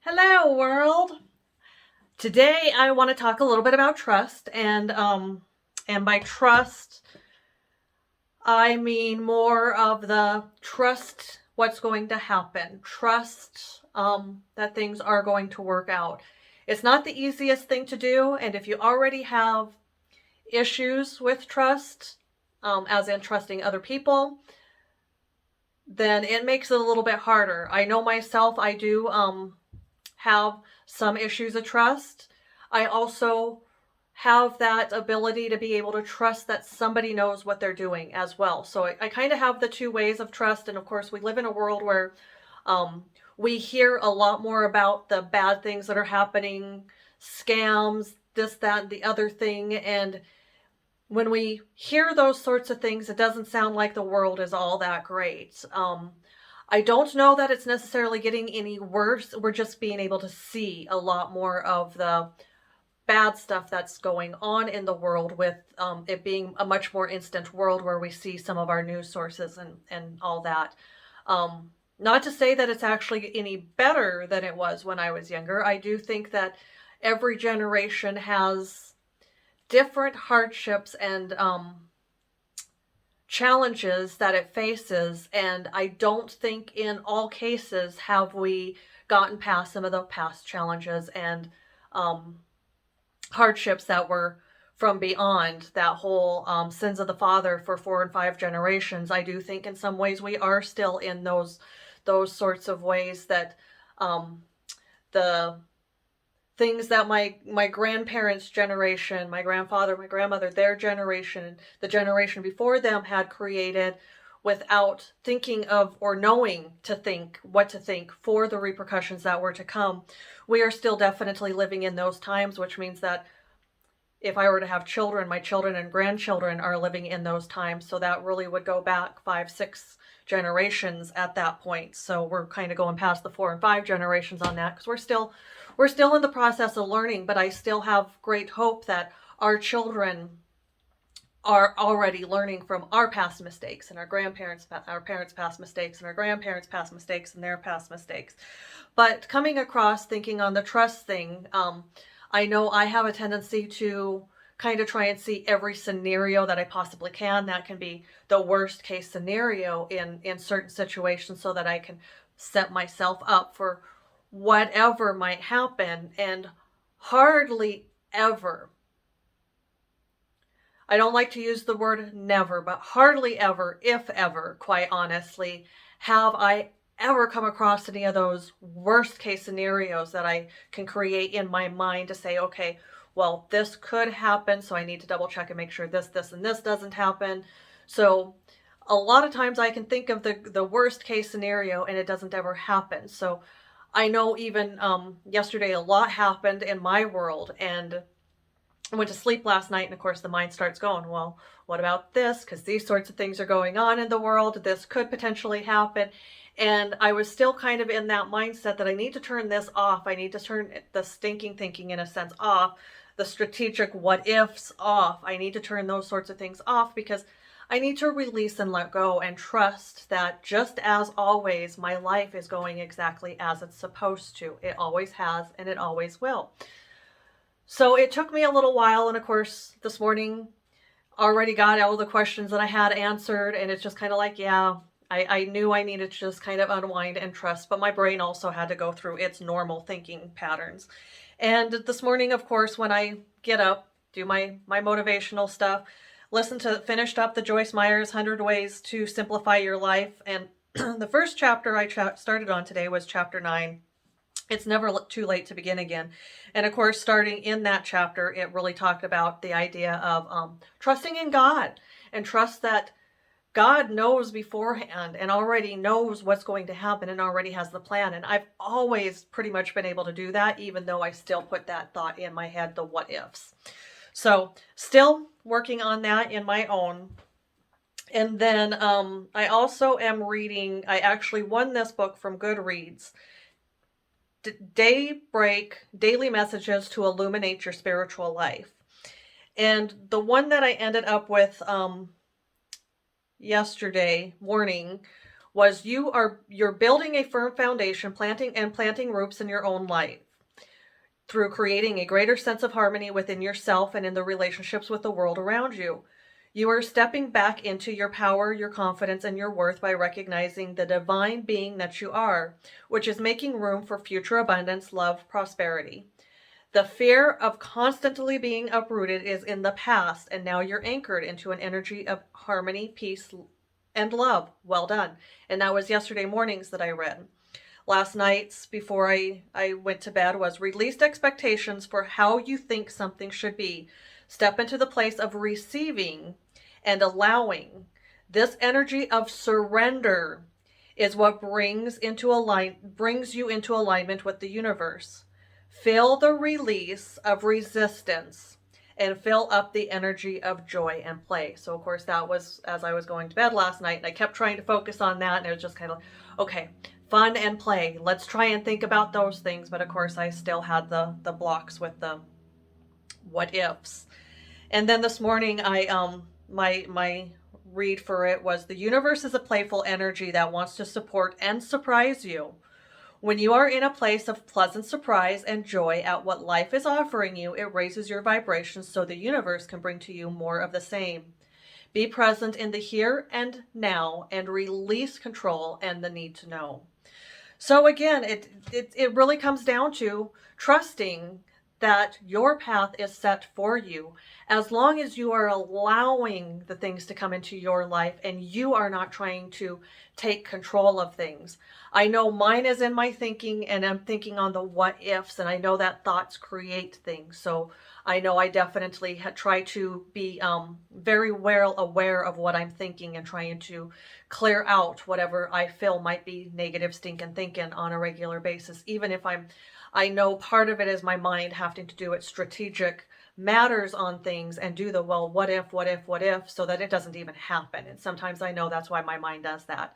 Hello, world. Today I want to talk a little bit about trust, and by trust I mean more of the trust what's going to happen, trust that things are going to work out. It's not the easiest thing to do, and if you already have issues with trust, as in trusting other people, then it makes it a little bit harder. I know myself, I do have some issues of trust. I also have that ability to be able to trust that somebody knows what they're doing as well. So I kind of have the two ways of trust. And of course, we live in a world where um, we hear a lot more about the bad things that are happening, scams, this, that, and the other thing. And when we hear those sorts of things, it doesn't sound like the world is all that great. I don't know that it's necessarily getting any worse. We're just being able to see a lot more of the bad stuff that's going on in the world, with it being a much more instant world where we see some of our news sources and all that. Not to say that it's actually any better than it was when I was younger. I do think that every generation has different hardships and challenges that it faces, and I don't think in all cases have we gotten past some of the past challenges and hardships that were from beyond that whole sins of the father for 4 and 5 generations. I do think in some ways we are still in those sorts of ways that the things that my grandparents' generation, my grandfather, my grandmother, their generation, the generation before them had created without thinking of or knowing to think what to think for the repercussions that were to come. We are still definitely living in those times, which means that if I were to have children, my children and grandchildren are living in those times. So that really would go back 5, 6 generations at that point. So we're kind of going past the 4 and 5 generations on that, because we're still in the process of learning, but I still have great hope that our children are already learning from our past mistakes and our parents' past mistakes and our grandparents' past mistakes and their past mistakes. But coming across thinking on the trust thing, I know I have a tendency to kind of try and see every scenario that I possibly can. That can be the worst case scenario in certain situations, so that I can set myself up for whatever might happen. And hardly ever, I don't like to use the word never, but hardly ever, if ever, quite honestly, have I ever come across any of those worst case scenarios that I can create in my mind to say, okay, well, this could happen, so I need to double check and make sure this, and this doesn't happen. So a lot of times I can think of the worst case scenario and it doesn't ever happen. So I know even yesterday a lot happened in my world, and I went to sleep last night, and of course the mind starts going, well, what about this? Because these sorts of things are going on in the world. This could potentially happen. And I was still kind of in that mindset that I need to turn this off. I need to turn the stinking thinking, in a sense, off. The strategic what ifs off. I need to turn those sorts of things off, because I need to release and let go and trust that, just as always, my life is going exactly as it's supposed to. It always has, and it always will. So it took me a little while, and of course this morning already got all the questions that I had answered, and it's just kind of like, yeah, I knew I needed to just kind of unwind and trust, but my brain also had to go through its normal thinking patterns. And this morning, of course, when I get up, do my motivational stuff, finished up the Joyce Meyer's 100 Ways to Simplify Your Life, and the first chapter I started on today was chapter 9. It's never too late to begin again. And of course, starting in that chapter, it really talked about the idea of trusting in God, and trust that God knows beforehand and already knows what's going to happen and already has the plan. And I've always pretty much been able to do that, even though I still put that thought in my head, the what ifs. So still working on that in my own. And then I also am reading, I actually won this book from Goodreads, Daily Messages to Illuminate Your Spiritual Life. And the one that I ended up with yesterday morning was you're building a firm foundation, planting roots in your own life through creating a greater sense of harmony within yourself and in the relationships with the world around you. You are stepping back into your power, your confidence, and your worth by recognizing the divine being that you are, which is making room for future abundance, love, prosperity. The fear of constantly being uprooted is in the past, and now you're anchored into an energy of harmony, peace, and love. Well done. And that was yesterday morning's that I read. Last night's, before I went to bed, was released expectations for how you think something should be. Step into the place of receiving and allowing. This energy of surrender is what brings you into alignment with the universe. Feel the release of resistance and fill up the energy of joy and play. So of course that was as I was going to bed last night, and I kept trying to focus on that, and it was just kind of okay, fun and play. Let's try and think about those things. But of course I still had the blocks with the what ifs. And then this morning my read for it was, the universe is a playful energy that wants to support and surprise you. When you are in a place of pleasant surprise and joy at what life is offering you, it raises your vibrations so the universe can bring to you more of the same. Be present in the here and now and release control and the need to know. So again, it really comes down to trusting that your path is set for you, as long as you are allowing the things to come into your life and you are not trying to take control of things. I know mine is in my thinking, and I'm thinking on the what ifs, and I know that thoughts create things. So I know I definitely try to be very well aware of what I'm thinking and trying to clear out whatever I feel might be negative stinking thinking on a regular basis, even if I know part of it is my mind having to do its strategic matters on things and do the, well, what if, so that it doesn't even happen. And sometimes I know that's why my mind does that.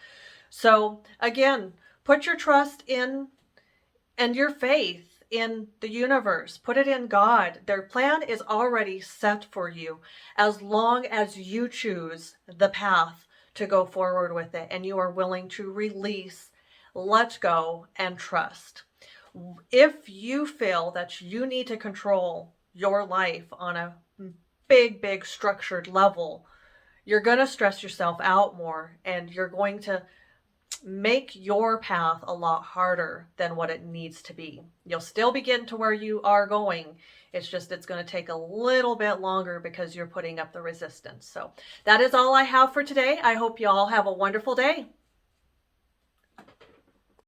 So again, put your trust in and your faith in the universe. Put it in God. Their plan is already set for you, as long as you choose the path to go forward with it and you are willing to release, let go, and trust. If you feel that you need to control your life on a big structured level, you're going to stress yourself out more, and you're going to make your path a lot harder than what it needs to be. You'll still be getting to where you are going. It's going to take a little bit longer because you're putting up the resistance. So that is all I have for today. I hope you all have a wonderful day.